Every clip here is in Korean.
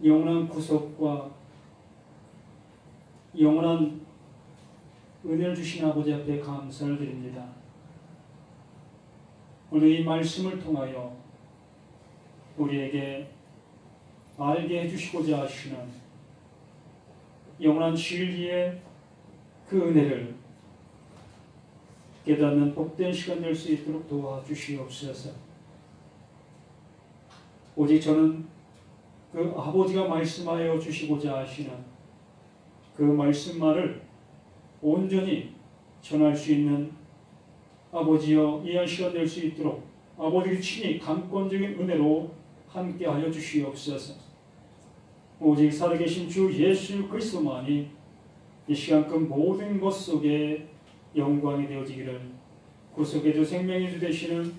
영원한 구속과 영원한 은혜를 주신 아버지 앞에 감사를 드립니다. 오늘 이 말씀을 통하여 우리에게 알게 해주시고자 하시는 영원한 진리의 그 은혜를 깨닫는 복된 시간 될 수 있도록 도와주시옵소서. 오직 저는 그 아버지가 말씀하여 주시고자 하시는 그 말씀만을 온전히 전할 수 있는 아버지여 이한 시간 될 수 있도록 아버지의 친히 강권적인 은혜로 함께하여 주시옵소서. 오직 살아계신 주 예수 그리스도만이 이 시간 그 모든 것 속에 영광이 되어지기를 구속의 주 생명의 주 되시는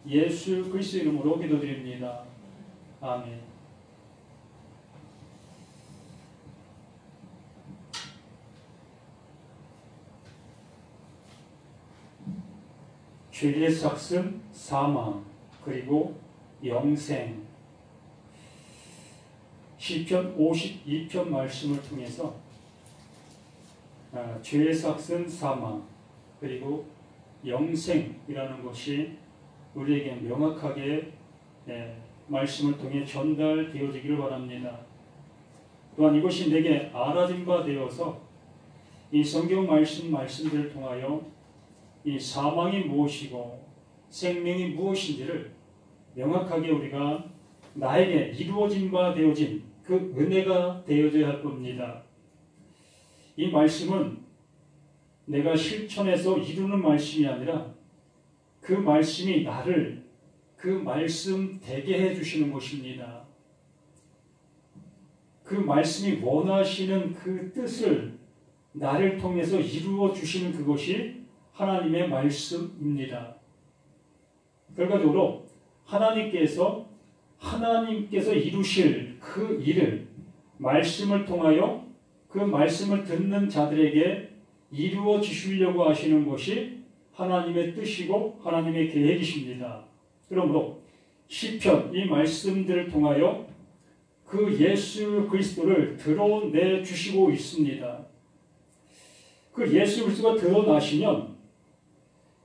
예수 그리스도 이름으로 기도드립니다. 아멘. 죄의 삭슨, 사망, 그리고 영생. 시편 52편 말씀을 통해서 죄의 삭슨, 사망, 그리고 영생이라는 것이 우리에게 명확하게 말씀을 통해 전달되어지기를 바랍니다. 또한 이것이 내게 알아진 바 되어서 이 성경 말씀들을 통하여 이 사망이 무엇이고 생명이 무엇인지를 명확하게 우리가 나에게 이루어진 바 되어진 그 은혜가 되어져야 할 겁니다. 이 말씀은 내가 실천해서 이루는 말씀이 아니라 그 말씀이 나를 그 말씀 되게 해주시는 것입니다. 그 말씀이 원하시는 그 뜻을 나를 통해서 이루어 주시는 그것이 하나님의 말씀입니다. 결과적으로 하나님께서 이루실 그 일을 말씀을 통하여 그 말씀을 듣는 자들에게 이루어 주시려고 하시는 것이 하나님의 뜻이고 하나님의 계획이십니다. 그러므로 시편 이 말씀들을 통하여 그 예수 그리스도를 드러내 주시고 있습니다. 그 예수 그리스도가 드러나시면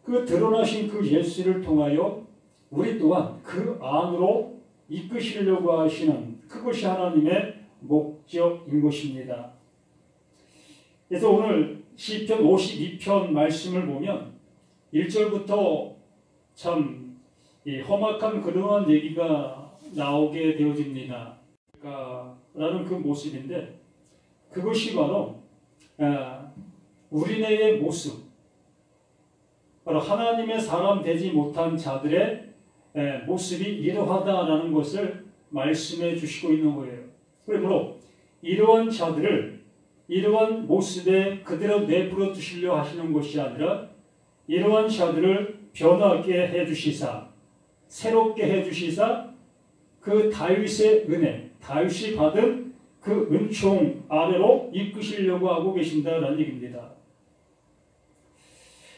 그 드러나신 그 예수를 통하여 우리 또한 그 안으로 이끄시려고 하시는 그것이 하나님의 목적인 것입니다. 그래서 오늘 시편 52편 말씀을 보면 1절부터 참 험악한 그러한 얘기가 나오게 되어집니다. 라는 그 모습인데 그것이 바로 우리네의 모습, 바로 하나님의 사람 되지 못한 자들의 모습이 이러하다라는 것을 말씀해 주시고 있는 거예요. 그러므로 이러한 자들을 이러한 모습에 그대로 내버려 두시려 하시는 것이 아니라 이러한 자들을 변하게 해주시사 새롭게 해주시사 그 다윗의 은혜, 다윗이 받은 그 은총 아래로 이끄시려고 하고 계신다라는 얘기입니다.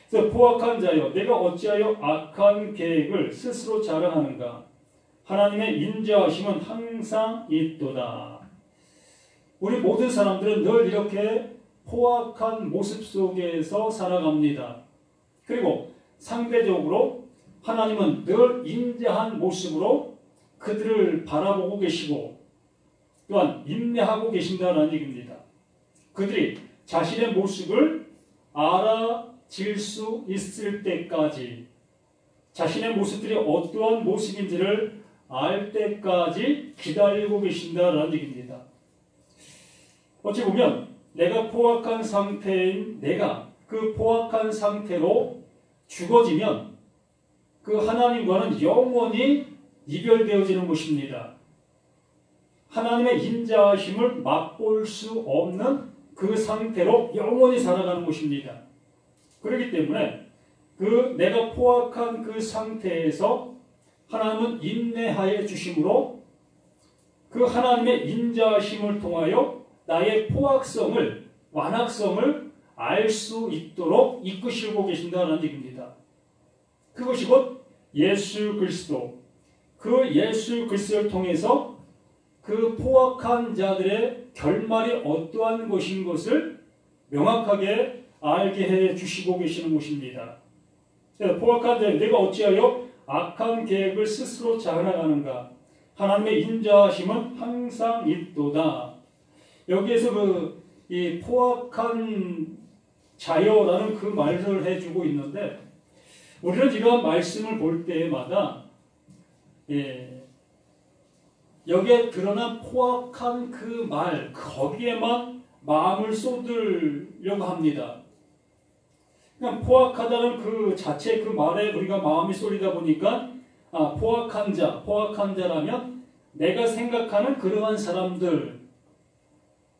그래서 포악한 자여 내가 어찌하여 악한 계획을 스스로 자랑하는가. 하나님의 인자하심은 항상 있도다. 우리 모든 사람들은 늘 이렇게 포악한 모습 속에서 살아갑니다. 그리고 상대적으로 하나님은 늘 인자한 모습으로 그들을 바라보고 계시고 또한 인내하고 계신다는 얘기입니다. 그들이 자신의 모습을 알아질 수 있을 때까지 자신의 모습들이 어떠한 모습인지를 알 때까지 기다리고 계신다는 얘기입니다. 어찌 보면 내가 포악한 상태인 내가 그 포악한 상태로 죽어지면 그 하나님과는 영원히 이별되어지는 것입니다. 하나님의 인자하심을 맛볼 수 없는 그 상태로 영원히 살아가는 것입니다. 그렇기 때문에 그 내가 포악한 그 상태에서 하나님은 인내하여 주심으로 그 하나님의 인자하심을 통하여 나의 포악성을, 완악성을 알 수 있도록 이끄시고 계신다는 얘기입니다. 그것이 곧 예수 그리스도, 그 예수 그리스도를 통해서 그 포악한 자들의 결말이 어떠한 것인 것을 명확하게 알게 해 주시고 계시는 것입니다. 포악한 자, 내가 어찌하여 악한 계획을 스스로 짜나가는가? 하나님의 인자하심은 항상 있도다. 여기에서 이 포악한 자여라는 그 말을 해주고 있는데, 우리는 이러한 말씀을 볼 때마다 여기에 드러난 포악한 그 말, 거기에만 마음을 쏟으려고 합니다. 그냥 포악하다는 그 자체 그 말에 우리가 마음이 쏠리다 보니까 포악한 자라면 내가 생각하는 그러한 사람들,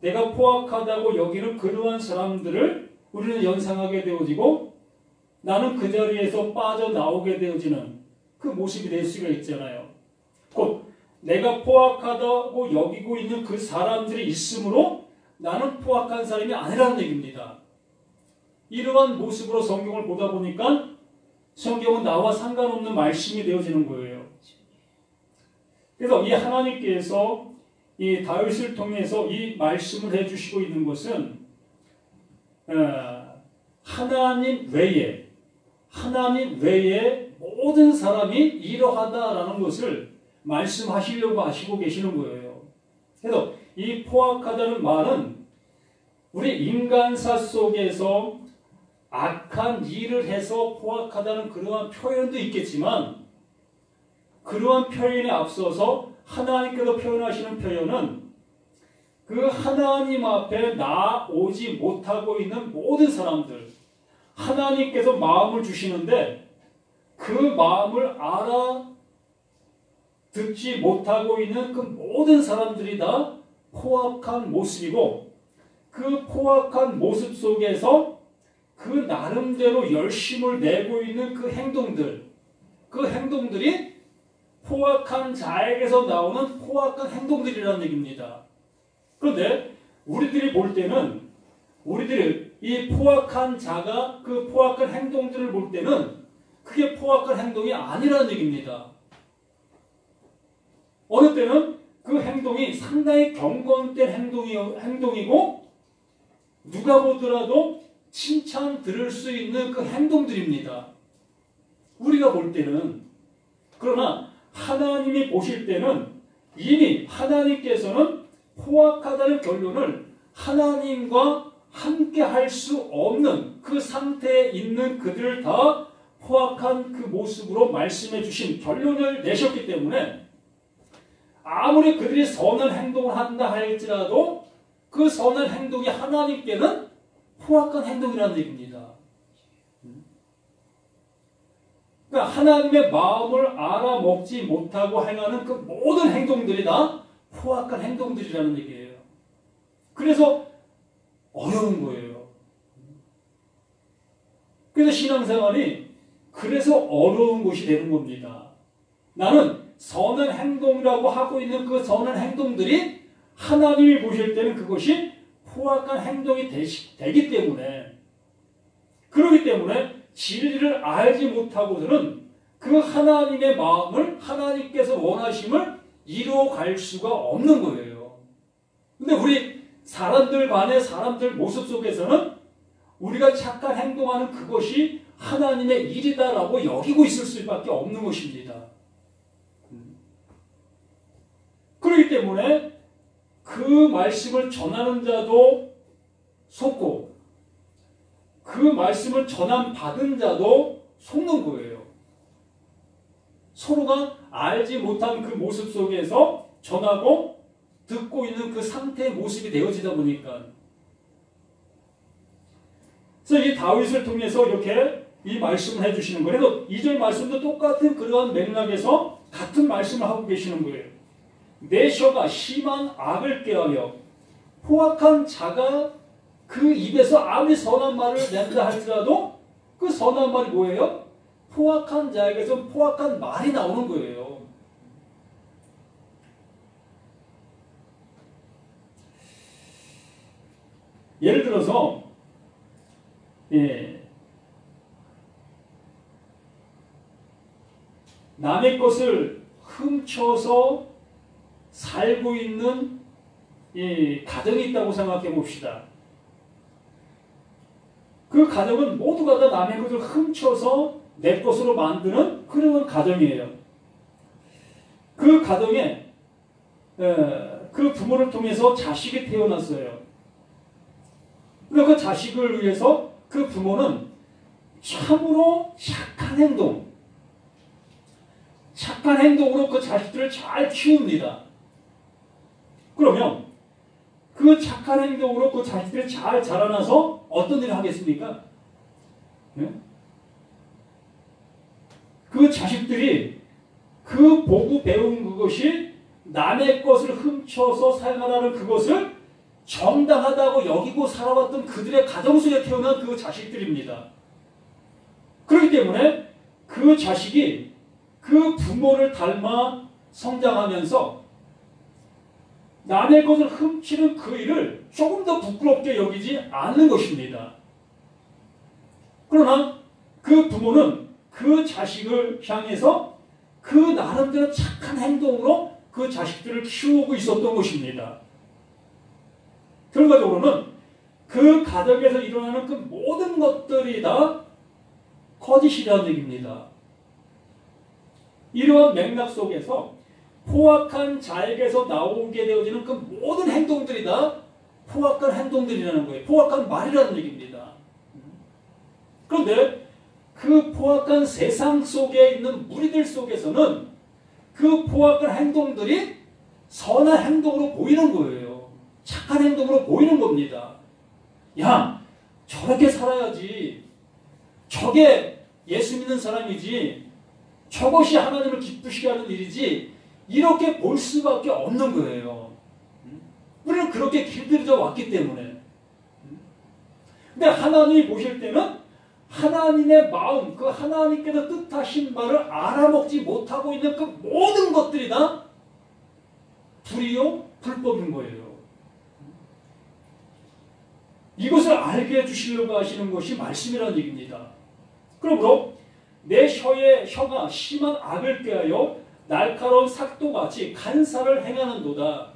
내가 포악하다고 여기는 그러한 사람들을 우리는 연상하게 되어지고 나는 그 자리에서 빠져나오게 되어지는 그 모습이 될 수가 있잖아요. 곧 내가 포악하다고 여기고 있는 그 사람들이 있으므로 나는 포악한 사람이 아니라는 얘기입니다. 이러한 모습으로 성경을 보다 보니까 성경은 나와 상관없는 말씀이 되어지는 거예요. 그래서 이 하나님께서 이 다윗을 통해서 이 말씀을 해주시고 있는 것은 하나님 외에 모든 사람이 이러하다라는 것을 말씀하시려고 하시고 계시는 거예요. 그래서 이 포악하다는 말은 우리 인간사 속에서 악한 일을 해서 포악하다는 그러한 표현도 있겠지만, 그러한 표현에 앞서서 하나님께서 표현하시는 표현은 그 하나님 앞에 나오지 못하고 있는 모든 사람들, 하나님께서 마음을 주시는데 그 마음을 알아듣지 못하고 있는 그 모든 사람들이 다 포악한 모습이고, 그 포악한 모습 속에서 그 나름대로 열심을 내고 있는 그 행동들이 포악한 자에게서 나오는 포악한 행동들이라는 얘기입니다. 그런데 우리들이 볼 때는, 우리들이 이 포악한 자가 그 포악한 행동들을 볼 때는 그게 포악한 행동이 아니라는 얘기입니다. 어느 때는 그 행동이 상당히 경건된 행동이고 누가 보더라도 칭찬 들을 수 있는 그 행동들입니다. 우리가 볼 때는. 그러나 하나님이 보실 때는 이미 하나님께서는 포악하다는 결론을 하나님과 함께 할 수 없는 그 상태에 있는 그들을 다 포악한 그 모습으로 말씀해 주신 결론을 내셨기 때문에 아무리 그들이 선한 행동을 한다 할지라도 그 선한 행동이 하나님께는 포악한 행동이라는 얘기입니다. 그러니까 하나님의 마음을 알아먹지 못하고 행하는 그 모든 행동들이 다 포악한 행동들이라는 얘기예요. 그래서 어려운 거예요. 그래서 신앙생활이 그래서 어려운 것이 되는 겁니다. 나는 선한 행동이라고 하고 있는 그 선한 행동들이 하나님이 보실 때는 그것이 포악한 행동이 되기 때문에, 그렇기 때문에 진리를 알지 못하고서는 그 하나님의 마음을, 하나님께서 원하심을 이루어갈 수가 없는 거예요. 근데 우리 사람들 간의 사람들 모습 속에서는 우리가 착한 행동하는 그것이 하나님의 일이다라고 여기고 있을 수밖에 없는 것입니다. 그렇기 때문에 그 말씀을 전하는 자도 속고 그 말씀을 전함받은 자도 속는 거예요. 서로가 알지 못한 그 모습 속에서 전하고 듣고 있는 그 상태의 모습이 되어지다 보니까, 그래서 이 다윗을 통해서 이렇게 이 말씀을 해주시는 거예요. 그래서 2절 말씀도 똑같은 그러한 맥락에서 같은 말씀을 하고 계시는 거예요. 내 혀가 심한 악을 꾀하여, 포악한 자가 그 입에서 아무리 선한 말을 낸다 할지라도 그 선한 말이 뭐예요? 포악한 자에게서 포악한 말이 나오는 거예요. 예를 들어서 남의 것을 훔쳐서 살고 있는 이 가정이 있다고 생각해 봅시다. 그 가정은 모두가 다 남의 것을 훔쳐서 내 것으로 만드는 그런 가정이에요. 그 가정에 그 부모를 통해서 자식이 태어났어요. 그러니까 그 자식을 위해서 그 부모는 참으로 착한 행동으로 그 자식들을 잘 키웁니다. 그러면 그 착한 행동으로 그 자식들이 잘 자라나서 어떤 일을 하겠습니까? 네? 그 자식들이 그 보고 배운 그것이 남의 것을 훔쳐서 사용하라는 그것을 정당하다고 여기고 살아왔던 그들의 가정 속에 태어난 그 자식들입니다. 그렇기 때문에 그 자식이 그 부모를 닮아 성장하면서 남의 것을 훔치는 그 일을 조금 더 부끄럽게 여기지 않는 것입니다. 그러나 그 부모는 그 자식을 향해서 그 나름대로 착한 행동으로 그 자식들을 키우고 있었던 것입니다. 결과적으로는 그 가정에서 일어나는 그 모든 것들이 다 거짓이라는 얘기입니다. 이러한 맥락 속에서 포악한 자에게서 나오게 되어지는 그 모든 행동들이 다 포악한 행동들이라는 거예요. 포악한 말이라는 얘기입니다. 그런데 그 포악한 세상 속에 있는 무리들 속에서는 그 포악한 행동들이 선한 행동으로 보이는 거예요. 착한 행동으로 보이는 겁니다. 야, 저렇게 살아야지. 저게 예수 믿는 사람이지. 저것이 하나님을 기쁘시게 하는 일이지. 이렇게 볼 수밖에 없는 거예요. 우리는 그렇게 길들여져 왔기 때문에. 근데 하나님이 보실 때는 하나님의 마음, 그 하나님께서 뜻하신 바를 알아먹지 못하고 있는 그 모든 것들이 다 불이요, 불법인 거예요. 이것을 알게 해주시려고 하시는 것이 말씀이라는 얘기입니다. 그러므로 내 혀가 심한 악을 꾀하여 날카로운 삭도같이 간사를 행하는도다.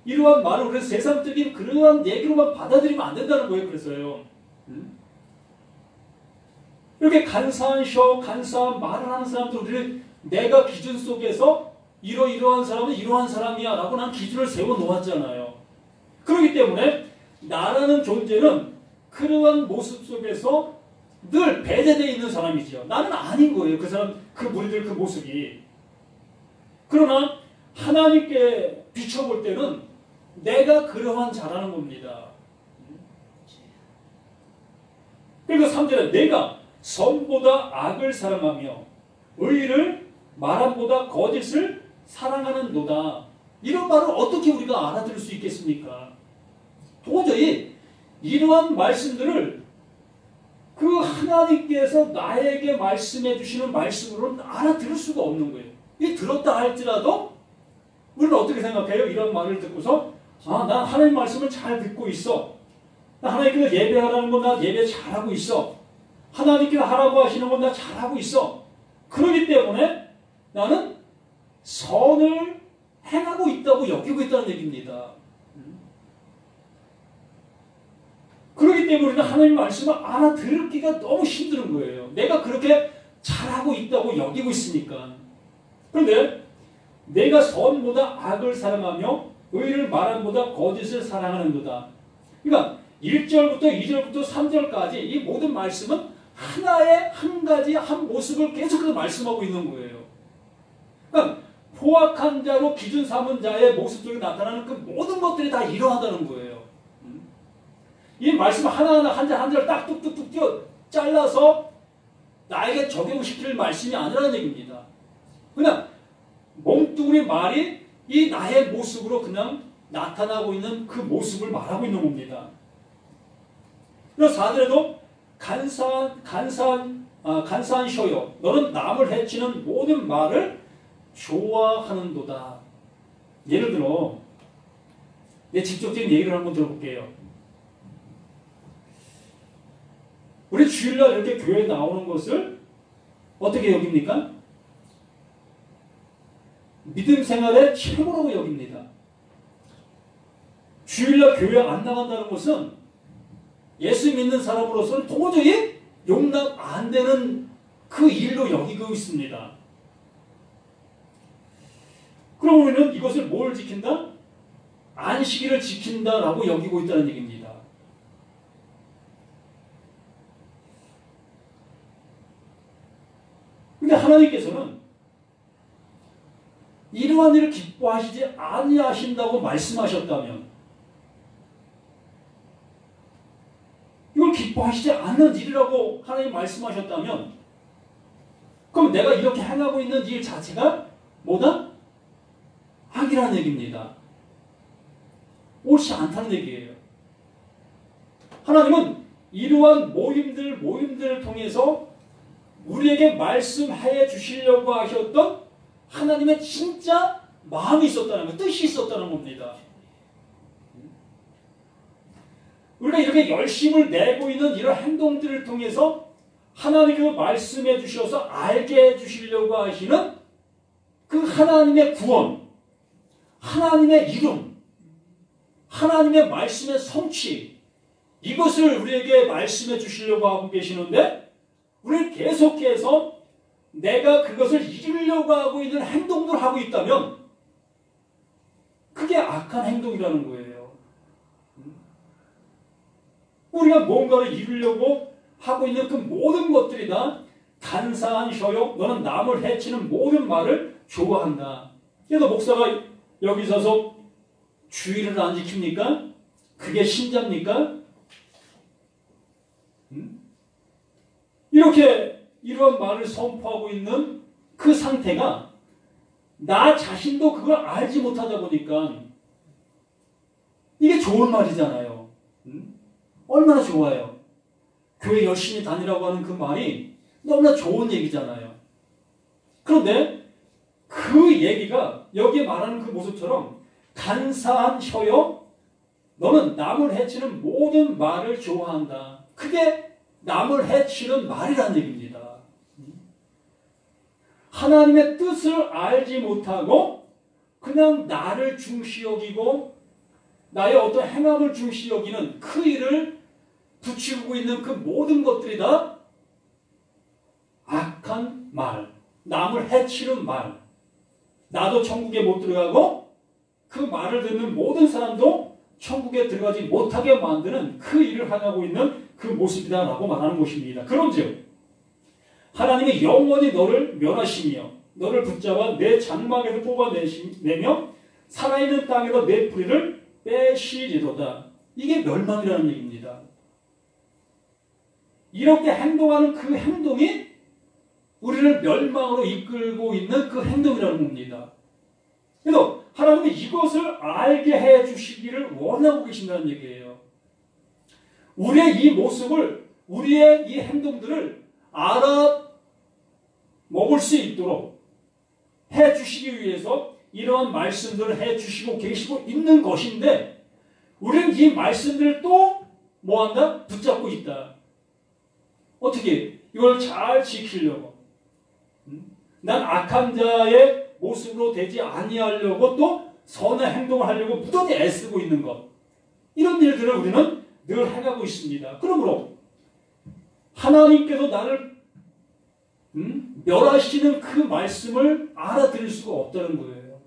이러한 말을 우리는 세상적인 그러한 얘기로만 받아들이면 안 된다는 거예요. 그래서요. 이렇게 간사한 혀, 간사한 말을 하는 사람들, 우리는 내가 기준 속에서 이러한 사람은 이러한 사람이야 라고 난 기준을 세워놓았잖아요. 그렇기 때문에 나라는 존재는 그러한 모습 속에서 늘 배제되어 있는 사람이지요. 나는 아닌 거예요. 그 사람, 그 무리들 그 모습이. 그러나 하나님께 비춰볼 때는 내가 그러한 자라는 겁니다. 그리고 3절에 내가 선보다 악을 사랑하며 의를 말함보다 거짓을 사랑하는도다. 이런 말을 어떻게 우리가 알아들을 수 있겠습니까? 도저히 이러한 말씀들을 그 하나님께서 나에게 말씀해 주시는 말씀으로는 알아들을 수가 없는 거예요. 이 들었다 할지라도 우리는 어떻게 생각해요? 이런 말을 듣고서 난 하나님 말씀을 잘 듣고 있어. 나 하나님께서 예배하라는 건 나 예배 잘하고 있어. 하나님께서 하라고 하시는 건 나 잘하고 있어. 그렇기 때문에 나는 선을 행하고 있다고 여기고 있다는 얘기입니다. 그렇기 때문에 우리는 하나님 말씀을 알아듣기가 너무 힘든 거예요. 내가 그렇게 잘하고 있다고 여기고 있으니까. 그런데 내가 선보다 악을 사랑하며 의를 말함보다 거짓을 사랑하는도다. 그러니까 1절부터 2절부터 3절까지 이 모든 말씀은 하나의 한 가지 한 모습을 계속해서 말씀하고 있는 거예요. 그러니까 포악한 자로 기준 삼은 자의 모습 속에 나타나는 그 모든 것들이 다 이러하다는 거예요. 이 말씀 하나하나 한 절 한 절 딱 뚝뚝뚝 띄어 잘라서 나에게 적용시킬 말씀이 아니라는 얘기입니다. 그냥 몽뚱이 말이 이 나의 모습으로 그냥 나타나고 있는 그 모습을 말하고 있는 겁니다. 그래서 4절에도 간사한 혀요. 너는 남을 해치는 모든 말을 좋아하는도다. 예를 들어 내 직접적인 얘기를 한번 들어볼게요. 우리 주일날 이렇게 교회에 나오는 것을 어떻게 여깁니까? 믿음 생활의 최고라고 여깁니다. 주일날 교회 안 나간다는 것은 예수 믿는 사람으로서는 도저히 용납 안 되는 그 일로 여기고 있습니다. 그럼 우리는 이것을 뭘 지킨다? 안식일을 지킨다라고 여기고 있다는 얘기입니다. 근데 하나님께서는 이러한 일을 기뻐하시지 아니하신다고 말씀하셨다면, 이걸 기뻐하시지 않는 일이라고 하나님 말씀하셨다면, 그럼 내가 이렇게 행하고 있는 일 자체가 뭐다? 악이라는 얘기입니다. 옳지 않다는 얘기예요. 하나님은 이러한 모임들을 통해서 우리에게 말씀해 주시려고 하셨던 하나님의 진짜 마음이 있었다는 것, 뜻이 있었다는 겁니다. 우리가 이렇게 열심을 내고 있는 이런 행동들을 통해서 하나님께서 말씀해 주셔서 알게 해 주시려고 하시는 그 하나님의 구원, 하나님의 이름, 하나님의 말씀의 성취, 이것을 우리에게 말씀해 주시려고 하고 계시는데, 우리는 계속해서 내가 그것을 이루려고 하고 있는 행동들을 하고 있다면 그게 악한 행동이라는 거예요. 우리가 뭔가를 이루려고 하고 있는 그 모든 것들이 다 간사한 셔요. 너는 남을 해치는 모든 말을 좋아한다. 그래서 목사가 여기 서서 주의를 안 지킵니까? 그게 신자입니까? 이렇게 이런 말을 선포하고 있는 그 상태가 나 자신도 그걸 알지 못하다 보니까 이게 좋은 말이잖아요. 얼마나 좋아요. 교회 열심히 다니라고 하는 그 말이 너무나 좋은 얘기잖아요. 그런데 그 얘기가 여기에 말하는 그 모습처럼 간사한 혀요. 너는 남을 해치는 모든 말을 좋아한다. 그게 남을 해치는 말이라는 얘기입니다. 하나님의 뜻을 알지 못하고 그냥 나를 중시 여기고 나의 어떤 행함을 중시 여기는 그 일을 붙이고 있는 그 모든 것들이 다 악한 말, 남을 해치는 말, 나도 천국에 못 들어가고 그 말을 듣는 모든 사람도 천국에 들어가지 못하게 만드는 그 일을 하고 있는 그 모습이다라고 말하는 것입니다. 그런즉 하나님이 영원히 너를 멸하시며 너를 붙잡아 내 장막에서 뽑아내며 살아있는 땅에서 내 뿌리를 빼시리로다. 이게 멸망이라는 얘기입니다. 이렇게 행동하는 그 행동이 우리를 멸망으로 이끌고 있는 그 행동이라는 겁니다. 그래서 하나님은 이것을 알게 해 주시기를 원하고 계신다는 얘기예요. 우리의 이 모습을, 우리의 이 행동들을 알아먹을 수 있도록 해 주시기 위해서 이러한 말씀들을 해 주시고 계시고 있는 것인데, 우리는 이 말씀들을 또 뭐한다? 붙잡고 있다. 어떻게? 이걸 잘 지키려고. 난 악한 자의 모습으로 되지 아니하려고 또 선의 행동을 하려고 무던히 애쓰고 있는 것. 이런 일들을 우리는 늘 해가고 있습니다. 그러므로 하나님께서 나를 멸하시는 그 말씀을 알아들을 수가 없다는 거예요.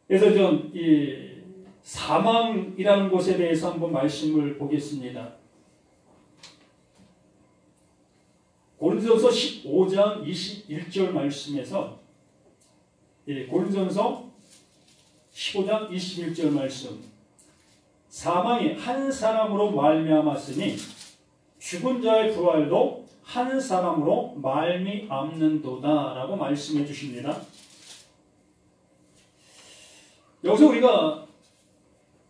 그래서 전 이 사망이라는 것에 대해서 한번 말씀을 보겠습니다. 고린도전서 15장 21절 말씀에서, 고린도전서 15장 21절 말씀, 사망이 한 사람으로 말미암았으니 죽은 자의 부활도 한 사람으로 말미암는도다 라고 말씀해 주십니다. 여기서 우리가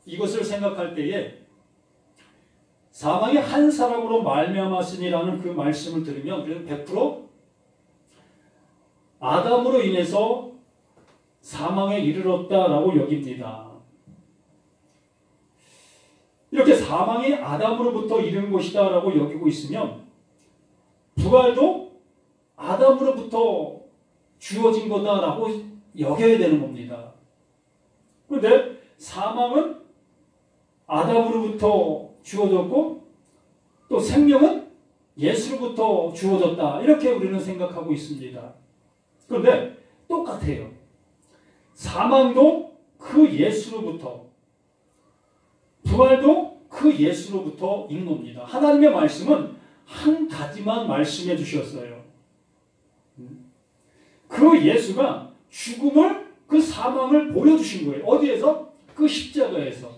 이것을 생각할 때에 사망이 한 사람으로 말미암았으니라는 그 말씀을 들으면 우리는 100% 아담으로 인해서 사망에 이르렀다라고 여깁니다. 이렇게 사망이 아담으로부터 이른 것이다라고 여기고 있으면 부활도 아담으로부터 주어진 거다라고 여겨야 되는 겁니다. 그런데 사망은 아담으로부터 주어졌고 또 생명은 예수로부터 주어졌다. 이렇게 우리는 생각하고 있습니다. 그런데 똑같아요. 사망도 그 예수로부터, 부활도 그 예수로부터인 겁니다. 하나님의 말씀은 한 가지만 말씀해 주셨어요. 그 예수가 죽음을, 그 사망을 보여주신 거예요. 어디에서? 그 십자가에서.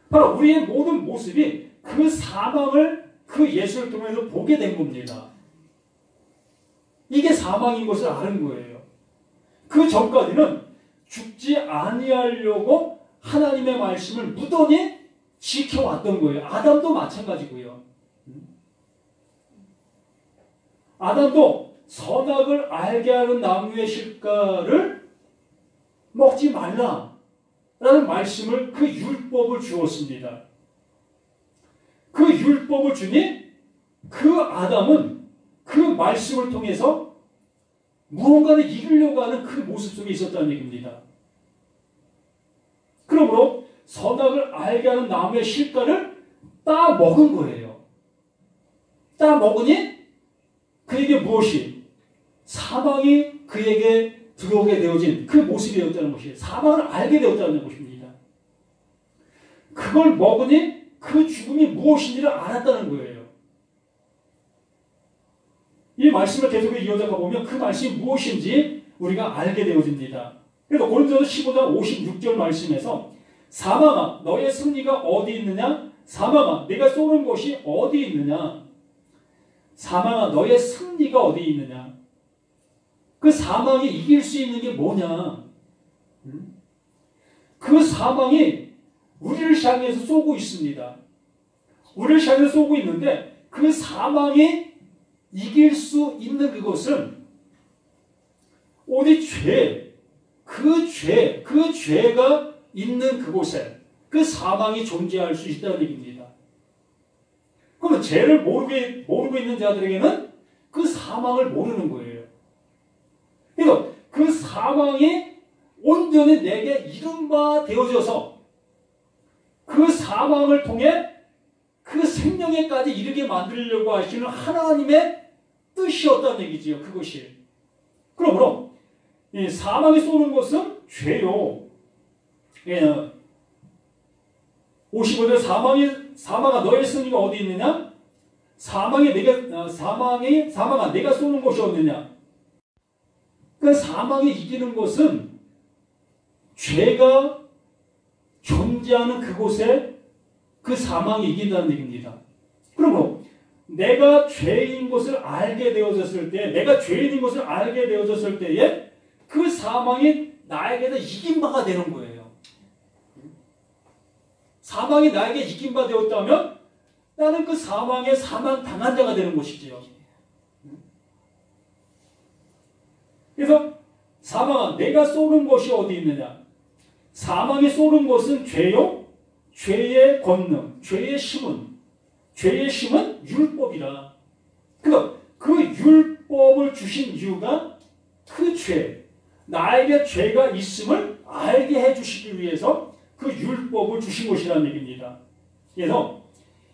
바로 우리의 모든 모습이 그 사망을, 그 예수를 통해서 보게 된 겁니다. 이게 사망인 것을 아는 거예요. 그 전까지는 죽지 아니하려고 하나님의 말씀을 무던히 지켜왔던 거예요. 아담도 마찬가지고요. 아담도 선악을 알게 하는 나무의 실과를 먹지 말라라는 말씀을, 그 율법을 주었습니다. 그 율법을 주니 그 아담은 그 말씀을 통해서 무언가를 이루려고 하는 그 모습 속에 있었다는 얘기입니다. 그러므로 선악을 알게 하는 나무의 실과를 따 먹은 거예요. 따 먹으니 그에게 무엇이? 사망이 그에게 들어오게 되어진 그 모습이 되었다는 것이에요. 사망을 알게 되었다는 것입니다. 그걸 먹으니 그 죽음이 무엇인지를 알았다는 거예요. 이 말씀을 계속 이어져가 보면 그 말씀이 무엇인지 우리가 알게 되어집니다. 그래서 고린도서 15장 56절 말씀에서 사망아 너의 승리가 어디 있느냐? 사망아 내가 쏘는 곳이 어디 있느냐? 사망아 너의 승리가 어디 있느냐? 그 사망이 이길 수 있는 게 뭐냐? 그 사망이 우리를 향해서 쏘고 있습니다. 우리를 향해서 쏘고 있는데 그 사망이 이길 수 있는 그것은 오직 그 죄가 있는 그곳에 그 사망이 존재할 수 있다는 얘기입니다. 그러면 죄를 모르고 있는 자들에게는 그 사망을 모르는 거예요. 그래서 그 사망이 온전히 내게 이른바 되어져서 그 사망을 통해 그 생명에까지 이르게 만들려고 하시는 하나님의 뜻이었다는 얘기지요. 그것이. 그러므로 이 사망이 쏘는 것은 죄요. 55절 사망아 너의 승리가 어디 있느냐? 사망아 내가 쏘는 곳이 어디냐? 그러니까 사망이 이기는 것은 죄가 존재하는 그곳에 그 사망이 이긴다는 얘기입니다. 그러므로 내가 죄인 것을 알게 되어졌을 때에 그 사망이 나에게는 이긴 바가 되는 거예요. 사망이 나에게 이긴 바 되었다면 나는 그 사망에 사망당한 자가 되는 것이지요. 그래서 사망아 내가 쏘는 것이 어디 있느냐? 사망이 쏘는 것은 죄요. 죄의 권능, 죄의 심은 율법이라. 그 율법을 주신 이유가 그 죄, 나에게 죄가 있음을 알게 해주시기 위해서 그 율법을 주신 것이라는 얘기입니다. 그래서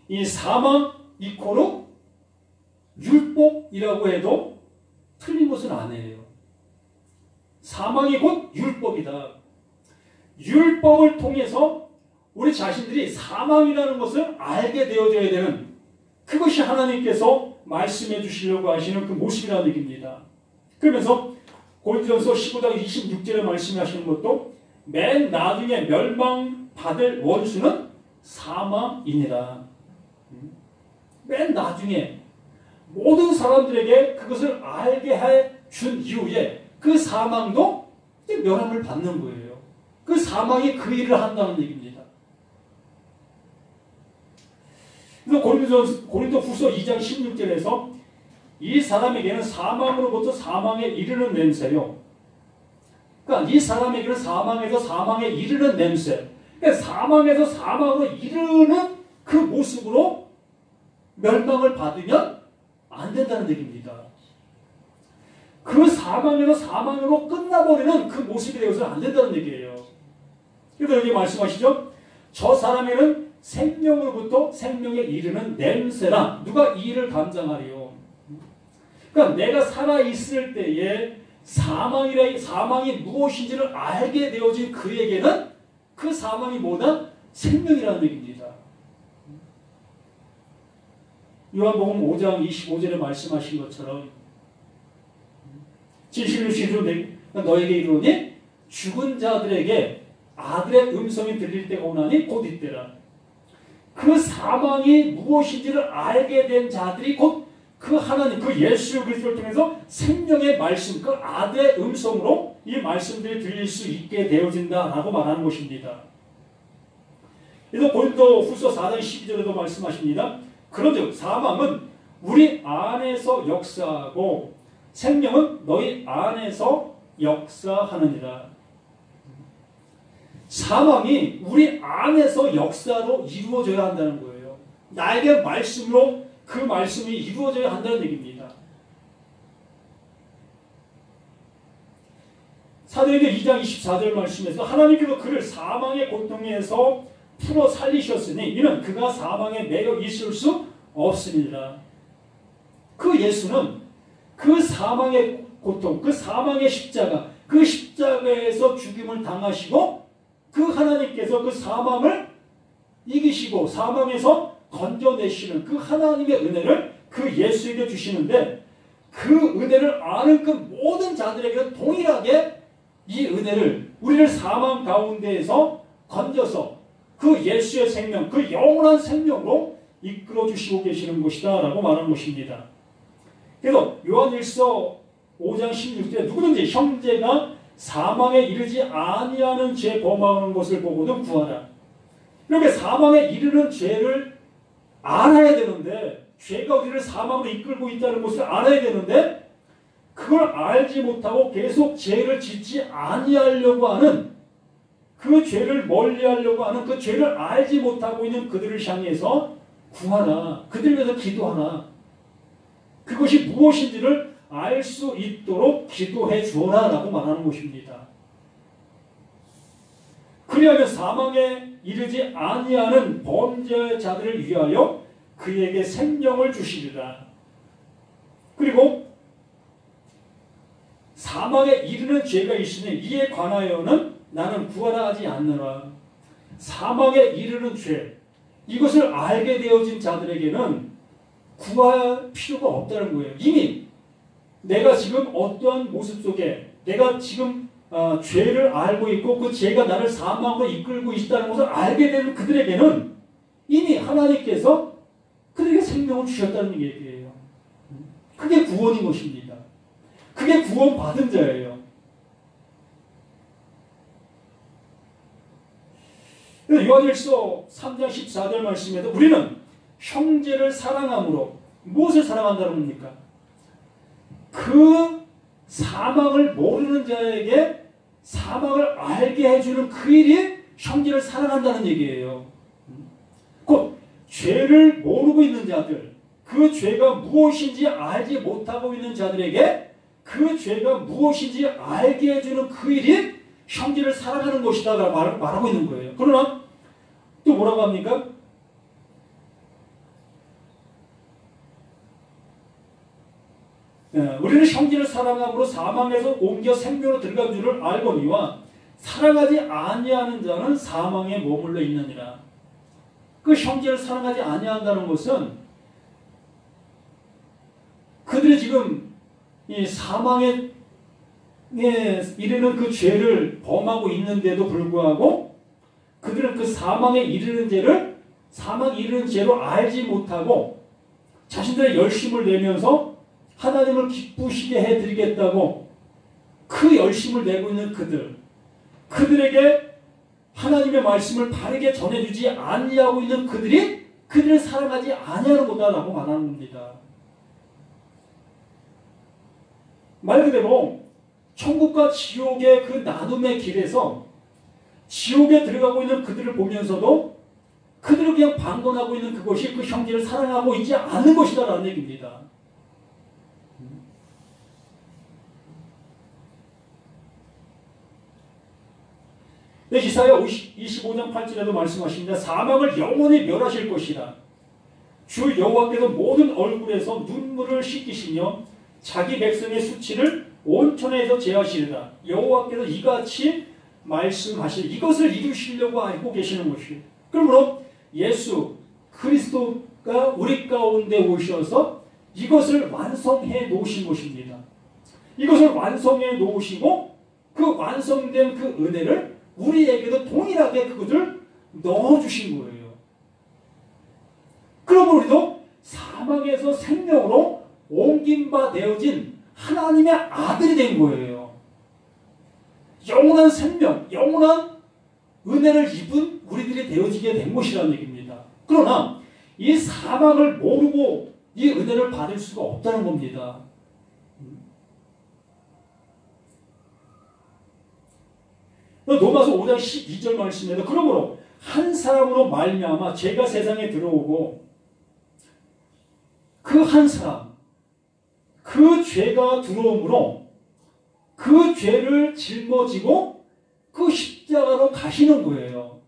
이 사망 이코로 율법이라고 해도 틀린 것은 아니에요. 사망이 곧 율법이다. 율법을 통해서 우리 자신들이 사망이라는 것을 알게 되어져야 되는, 그것이 하나님께서 말씀해 주시려고 하시는 그 모습이라는 얘기입니다. 그러면서 고린도전서 15장 26절에 말씀하시는 것도 맨 나중에 멸망받을 원수는 사망이니라. 맨 나중에 모든 사람들에게 그것을 알게 해준 이후에 그 사망도 멸함을 받는 거예요. 그 사망이 그 일을 한다는 얘기입니다. 그래서 고린도후서 2장 16절에서 이 사람에게는 사망으로부터 사망에 이르는 냄새요. 그러니까 이 사람에게는 사망에서 사망에 이르는 냄새. 그러니까 사망에서 사망으로 이르는 그 모습으로 멸망을 받으면 안 된다는 얘기입니다. 그 사망에서 사망으로 끝나버리는 그 모습이 되어서는 안 된다는 얘기예요. 그래서 여기 말씀하시죠. 저 사람에는 생명으로부터 생명에 이르는 냄새나 누가 이 일을 감당하리요. 그러니까 내가 살아있을 때에 사망이 무엇인지를 알게 되어진 그에게는 그 사망이 뭐다? 생명이라는 얘기입니다. 요한복음 5장 25절에 말씀하신 것처럼 진실로 진실로 너에게 이르노니 죽은 자들에게 아들의 음성이 들릴 때가 오나니 곧 이때라. 그 사망이 무엇인지를 알게 된 자들이 곧 그 하나님, 그 예수 그리스도를 통해서 생명의 말씀, 그 아들의 음성으로 이 말씀들이 들릴 수 있게 되어진다라고 말하는 것입니다. 그래서 고린도 후서 4장 12절에도 말씀하십니다. 그런즉 사망은 우리 안에서 역사하고 생명은 너희 안에서 역사하느니라. 사망이 우리 안에서 역사로 이루어져야 한다는 거예요. 나에게 말씀으로 그 말씀이 이루어져야 한다는 얘기입니다. 사도행전 2장 24절 말씀에서 하나님께서 그를 사망의 고통에서 풀어 살리셨으니 이는 그가 사망에 매여 있을 수 없습니다. 그 예수는 그 사망의 고통, 그 사망의 십자가, 그 십자가에서 죽임을 당하시고 그 하나님께서 그 사망을 이기시고 사망에서 건져내시는 그 하나님의 은혜를 그 예수에게 주시는데 그 은혜를 아는 그 모든 자들에게 동일하게 이 은혜를 우리를 사망 가운데에서 건져서 그 예수의 생명, 그 영원한 생명으로 이끌어 주시고 계시는 것이다 라고 말하는 것입니다. 그래서 요한일서 5장 16절에 누구든지 형제가 사망에 이르지 아니하는 죄 범하는 것을 보고도 구하라. 이렇게 사망에 이르는 죄를 알아야 되는데 죄가 우리를 사망으로 이끌고 있다는 것을 알아야 되는데 그걸 알지 못하고 계속 죄를 짓지 아니하려고 하는 그 죄를 멀리하려고 하는 그 죄를 알지 못하고 있는 그들을 향해서 구하라. 그들을 위해서 기도하라. 그것이 무엇인지를 알 수 있도록 기도해 주어라 라고 말하는 것입니다. 그리하면 사망에 이르지 아니하는 범죄자들을 위하여 그에게 생명을 주시리라. 그리고 사망에 이르는 죄가 있으니 이에 관하여는 나는 구하라 하지 않느라. 사망에 이르는 죄, 이것을 알게 되어진 자들에게는 구할 필요가 없다는 거예요. 이미 내가 지금 어떠한 모습 속에 내가 지금 죄를 알고 있고 그 죄가 나를 사망으로 이끌고 있다는 것을 알게 되는 그들에게는 이미 하나님께서 그들에게 생명을 주셨다는 얘기예요. 그게 구원인 것입니다. 그게 구원받은 자예요. 요한일서 3장 14절 말씀에도 우리는 형제를 사랑함으로 무엇을 사랑한다는 겁니까? 그 사망을 모르는 자에게 사망을 알게 해주는 그 일이 형제를 사랑한다는 얘기예요. 곧 죄를 모르고 있는 자들, 그 죄가 무엇인지 알지 못하고 있는 자들에게 그 죄가 무엇인지 알게 해주는 그 일이 형제를 사랑하는 것이다 말하고 있는 거예요. 그러나 또 뭐라고 합니까? 우리는 형제를 사랑함으로 사망에서 옮겨 생명으로 들어간 줄을 알거니와 사랑하지 아니하는 자는 사망에 머물러 있느니라. 그 형제를 사랑하지 아니한다는 것은 그들이 지금 이 사망에 이르는 그 죄를 범하고 있는데도 불구하고 그들은 그 사망에 이르는 죄를 사망에 이르는 죄로 알지 못하고 자신들의 열심을 내면서 하나님을 기쁘시게 해드리겠다고 그 열심을 내고 있는 그들에게 하나님의 말씀을 바르게 전해주지 아니하고 있는 그들이 그들을 사랑하지 아니하는 거다라고 말하는 겁니다. 말 그대로 천국과 지옥의 그 나눔의 길에서 지옥에 들어가고 있는 그들을 보면서도 그들을 그냥 방관하고 있는 그것이 그 형제를 사랑하고 있지 않은 것이다라는 얘기입니다. 네, 이사야 25장 8절에도 말씀하십니다. 사망을 영원히 멸하실 것이라. 주 여호와께서 모든 얼굴에서 눈물을 씻기시며 자기 백성의 수치를 온천에서 제하시리라. 여호와께서 이같이 말씀하실 이것을 이루시려고 알고 계시는 것이에요. 그러므로 예수 그리스도가 우리 가운데 오셔서 이것을 완성해 놓으신 것입니다. 이것을 완성해 놓으시고 그 완성된 그 은혜를 우리에게도 동일하게 그것을 넣어주신 거예요. 그러므로 우리도 사망에서 생명으로 옮긴 바 되어진 하나님의 아들이 된 거예요. 영원한 생명, 영원한 은혜를 입은 우리들이 되어지게 된 것이라는 얘기입니다. 그러나 이 사망을 모르고 이 은혜를 받을 수가 없다는 겁니다. 로마서 5장 12절 말씀에도 그러므로 한 사람으로 말미암아 죄가 세상에 들어오고 그 한 사람 그 죄가 들어오므로 그 죄를 짊어지고 그 십자가로 가시는 거예요.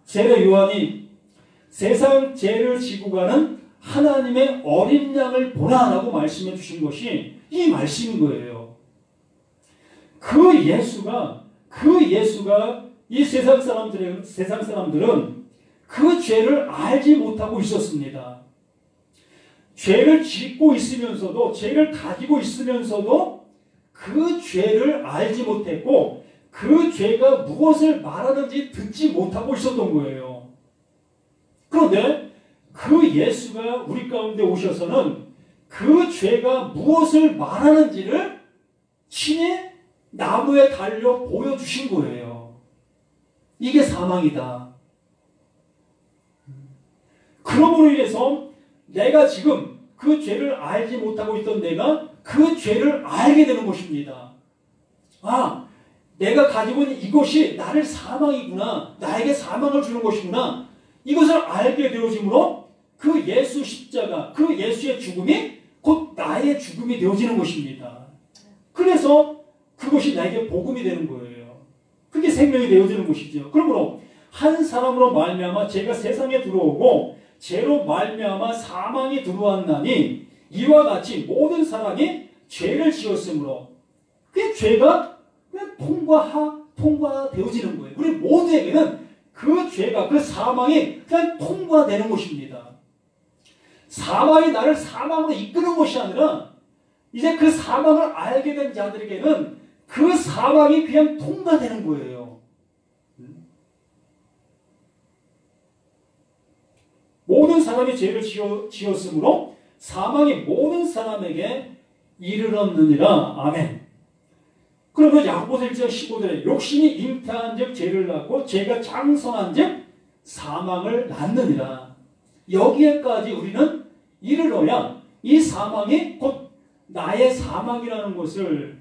세례 요한이 세상 죄를 지고 가는 하나님의 어린 양을 보라라고 말씀해 주신 것이 이 말씀인 거예요. 그 예수가 이 세상 사람들은 그 죄를 알지 못하고 있었습니다. 죄를 짓고 있으면서도, 죄를 가지고 있으면서도 그 죄를 알지 못했고, 그 죄가 무엇을 말하는지 듣지 못하고 있었던 거예요. 그런데 그 예수가 우리 가운데 오셔서는 그 죄가 무엇을 말하는지를 친히 나무에 달려 보여주신 거예요. 이게 사망이다. 그러므로 인해서 내가 지금 그 죄를 알지 못하고 있던 내가 그 죄를 알게 되는 것입니다. 아, 내가 가지고 있는 이것이 나를 사망이구나. 나에게 사망을 주는 것이구나. 이것을 알게 되어지므로 그 예수 십자가, 그 예수의 죽음이 곧 나의 죽음이 되어지는 것입니다. 그래서 그것이 나에게 복음이 되는 거예요. 그게 생명이 되어지는 것이죠. 그러므로 한 사람으로 말미암아 죄가 세상에 들어오고 죄로 말미암아 사망이 들어왔나니 이와 같이 모든 사람이 죄를 지었으므로 그 죄가 그냥 통과되어지는 거예요. 우리 모두에게는 그 죄가, 그 사망이 그냥 통과되는 것입니다. 사망이 나를 사망으로 이끄는 것이 아니라 이제 그 사망을 알게 된 자들에게는 그 사망이 그냥 통과되는 거예요. 모든 사람이 죄를 지었으므로 사망이 모든 사람에게 이르렀느니라. 아멘. 그러면 야고보서 1장 15절에 욕심이 잉태한 즉 죄를 낳고 죄가 장성한 즉 사망을 낳느니라. 여기에까지 우리는 이르러야 이 사망이 곧 나의 사망이라는 것을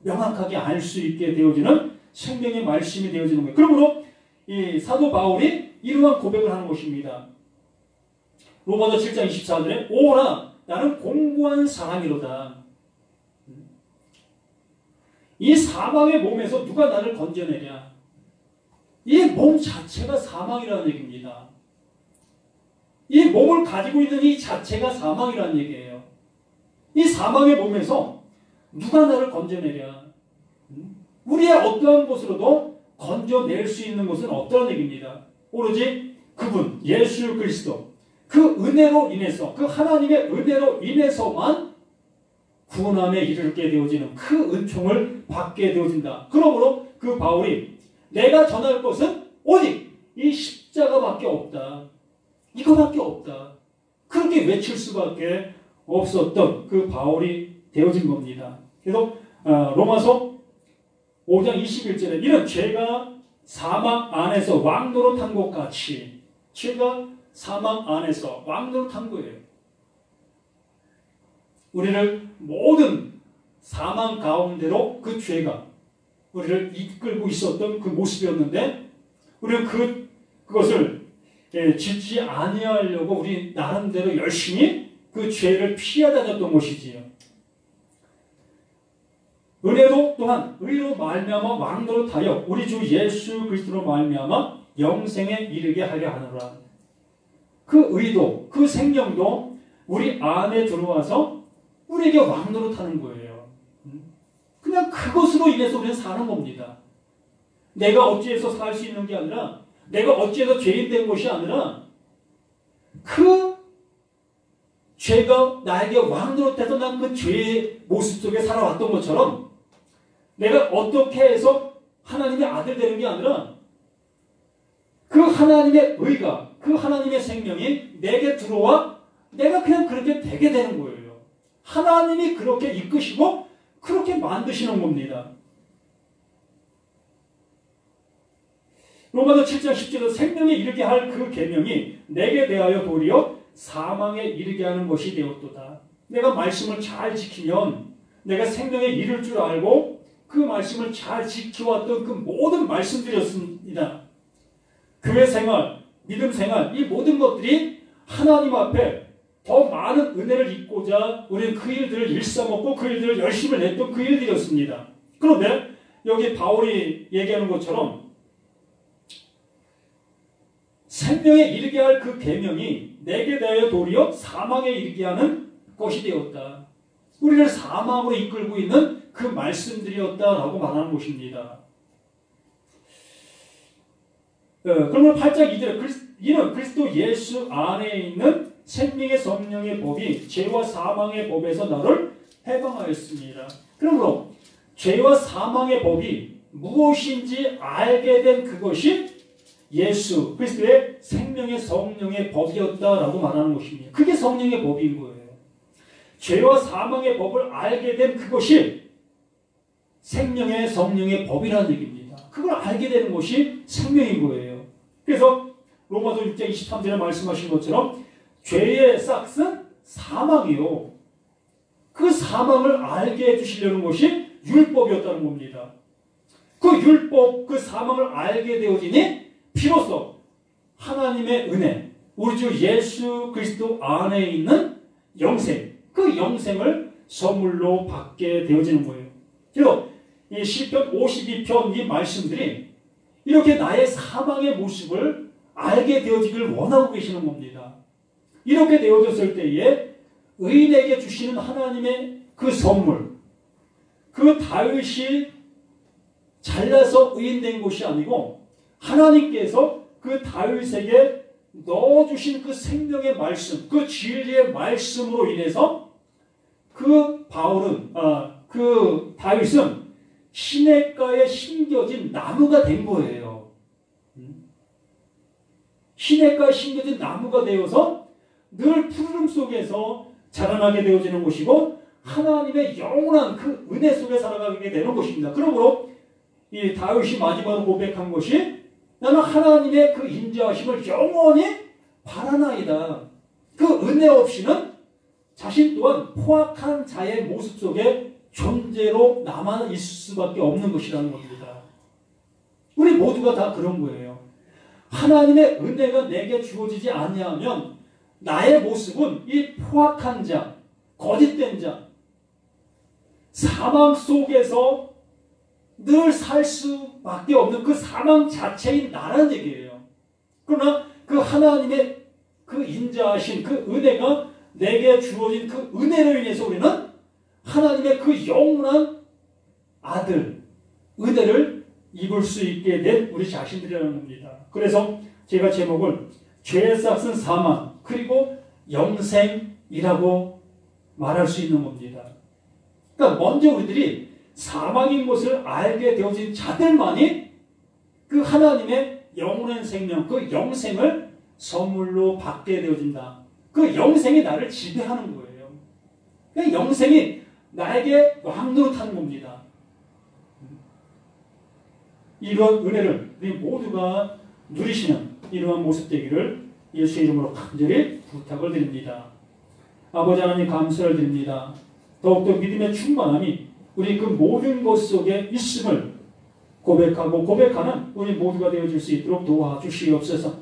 명확하게 알 수 있게 되어지는 생명의 말씀이 되어지는 거예요. 그러므로 이 사도 바울이 이러한 고백을 하는 것입니다. 로마서 7장 24절에 오라 나는 공고한 사람이로다. 이 사망의 몸에서 누가 나를 건져내냐. 이 몸 자체가 사망이라는 얘기입니다. 이 몸을 가지고 있는 이 자체가 사망이라는 얘기예요. 이 사망의 몸에서 누가 나를 건져내랴. 우리의 어떠한 곳으로도 건져낼 수 있는 것은 없다는 얘기입니다. 오로지 그분 예수 그리스도 그 은혜로 인해서 그 하나님의 은혜로 인해서만 구원함에 이르게 되어지는 그 은총을 받게 되어진다. 그러므로 그 바울이 내가 전할 것은 오직 이 십자가밖에 없다. 이거밖에 없다. 그렇게 외칠 수밖에 없었던 그 바울이 되어진 겁니다. 그래서 로마서 5장 21절에 이런 죄가 사망 안에서 왕노릇한 것 같이 죄가 사망 안에서 왕노릇한 거예요. 우리를 모든 사망 가운데로 그 죄가 우리를 이끌고 있었던 그 모습이었는데 우리는 그것을 짓지 아니하려고 우리 나름대로 열심히 그 죄를 피하다녔던 것이지요. 은혜도 또한 의로 말미암아 왕노릇하여 우리 주 예수 그리스도로 말미암아 영생에 이르게 하려 하노라. 그 의도, 그 생명도 우리 안에 들어와서 우리에게 왕노릇하는 거예요. 그냥 그것으로 인해서 우리는 사는 겁니다. 내가 어찌해서 살 수 있는 게 아니라, 내가 어찌해서 죄인 된 것이 아니라, 그 죄가 나에게 왕노릇해서 난 그 죄의 모습 속에 살아왔던 것처럼, 내가 어떻게 해서 하나님의 아들 되는 게 아니라, 그 하나님의 의가, 그 하나님의 생명이 내게 들어와 내가 그냥 그렇게 되게 되는 거예요. 하나님이 그렇게 이끄시고 그렇게 만드시는 겁니다. 로마서 7장 10절에서 생명에 이르게 할 그 계명이 내게 대하여 도리어 사망에 이르게 하는 것이 되었도다. 내가 말씀을 잘 지키면 내가 생명에 이를 줄 알고 그 말씀을 잘 지켜왔던 그 모든 말씀드렸습니다. 교회 생활, 믿음 생활, 이 모든 것들이 하나님 앞에 더 많은 은혜를 입고자 우리는 그 일들을 일삼았고 그 일들을 열심히 냈던 그 일들이었습니다. 그런데 여기 바울이 얘기하는 것처럼 생명에 이르게 할 그 계명이 내게 대하여 도리어 사망에 이르게 하는 것이 되었다. 우리를 사망으로 이끌고 있는 그 말씀들이었다라고 말하는 것입니다. 그러면 8장 2절에 이는 그리스도 예수 안에 있는 생명의 성령의 법이 죄와 사망의 법에서 나를 해방하였습니다. 그러므로 죄와 사망의 법이 무엇인지 알게 된 그것이 예수 그리스도의 생명의 성령의 법이었다라고 말하는 것입니다. 그게 성령의 법인 거예요. 죄와 사망의 법을 알게 된 그것이 생명의 성령의 법이라는 얘기입니다. 그걸 알게 되는 것이 생명인 거예요. 그래서 로마서 6장 23절에 말씀하신 것처럼 죄의 싹은 사망이요. 그 사망을 알게 해주시려는 것이 율법이었다는 겁니다. 그 율법, 그 사망을 알게 되어지니 비로소 하나님의 은혜, 우리 주 예수 그리스도 안에 있는 영생, 그 영생을 선물로 받게 되어지는 거예요. 그래서 이 시편 52편 이 말씀들이 이렇게 나의 사망의 모습을 알게 되어지기를 원하고 계시는 겁니다. 이렇게 되어졌을 때에 의인에게 주시는 하나님의 그 선물, 그 다윗이 잘나서 의인된 것이 아니고 하나님께서 그 다윗에게 넣어주신 그 생명의 말씀, 그 진리의 말씀으로 인해서 그 그 다윗은 시냇가에 심겨진 나무가 된 거예요. 시냇가에 심겨진 나무가 되어서 늘 푸르름 속에서 자라나게 되어지는 것이고 하나님의 영원한 그 은혜 속에 살아가게 되는 것입니다. 그러므로 이 다윗이 마지막으로 고백한 것이 나는 하나님의 그 인자하심을 영원히 바라나이다. 그 은혜 없이는 자신 또한 포악한 자의 모습 속에 존재로 남아 있을 수밖에 없는 것이라는 겁니다. 우리 모두가 다 그런 거예요. 하나님의 은혜가 내게 주어지지 아니하면 나의 모습은 이 포악한 자, 거짓된 자, 사망 속에서 늘 살 수밖에 없는 그 사망 자체인 나라는 얘기예요. 그러나 그 하나님의 그 인자하신 그 은혜가 내게 주어진 그 은혜로 인해서 우리는 하나님의 그 영원한 아들, 은혜를 입을 수 있게 된 우리 자신들이라는 겁니다. 그래서 제가 제목을 죄의 싹은 사망, 그리고 영생이라고 말할 수 있는 겁니다. 그러니까 먼저 우리들이 사망인 것을 알게 되어진 자들만이 그 하나님의 영원한 생명, 그 영생을 선물로 받게 되어진다. 그 영생이 나를 지배하는 거예요. 그 영생이 나에게 왕노릇하는 겁니다. 이런 은혜를 우리 모두가 누리시는 이러한 모습 되기를 예수의 이름으로 간절히 부탁을 드립니다. 아버지 하나님 감사를 드립니다. 더욱더 믿음의 충만함이 우리 그 모든 것 속에 있음을 고백하고 고백하는 우리 모두가 되어질 수 있도록 도와주시옵소서.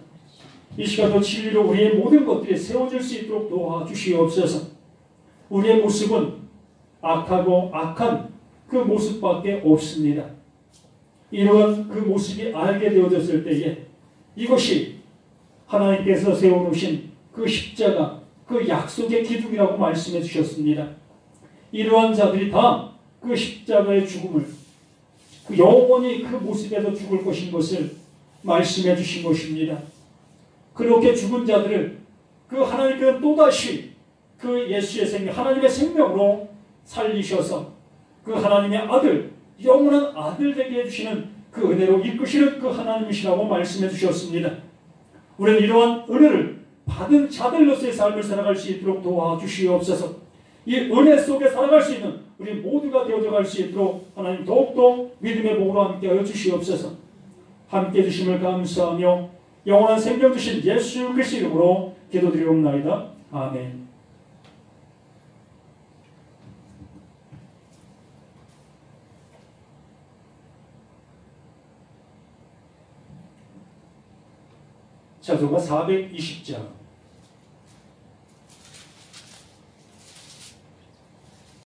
이 시간도 진리로 우리의 모든 것들이 세워질 수 있도록 도와주시옵소서. 우리의 모습은 악하고 악한 그 모습밖에 없습니다. 이러한 그 모습이 알게 되어졌을 때에 이것이 하나님께서 세워놓으신 그 십자가, 그 약속의 기둥이라고 말씀해 주셨습니다. 이러한 자들이 다 그 십자가의 죽음을 그 영원히 그 모습에서 죽을 것인 것을 말씀해 주신 것입니다. 그렇게 죽은 자들을 그 하나님께서 또다시 그 예수의 생명, 하나님의 생명으로 살리셔서 그 하나님의 아들, 영원한 아들 되게 해주시는 그 은혜로 이끄시는 그 하나님이시라고 말씀해 주셨습니다. 우리는 이러한 은혜를 받은 자들로서의 삶을 살아갈 수 있도록 도와주시옵소서. 이 은혜 속에 살아갈 수 있는 우리 모두가 되어져 갈 수 있도록 하나님 더욱더 믿음의 복으로 함께하여 주시옵소서. 함께 주심을 감사하며 영원한 생명 주신 예수 그리스도 이름으로 기도드리옵나이다. 아멘. 자소가 420장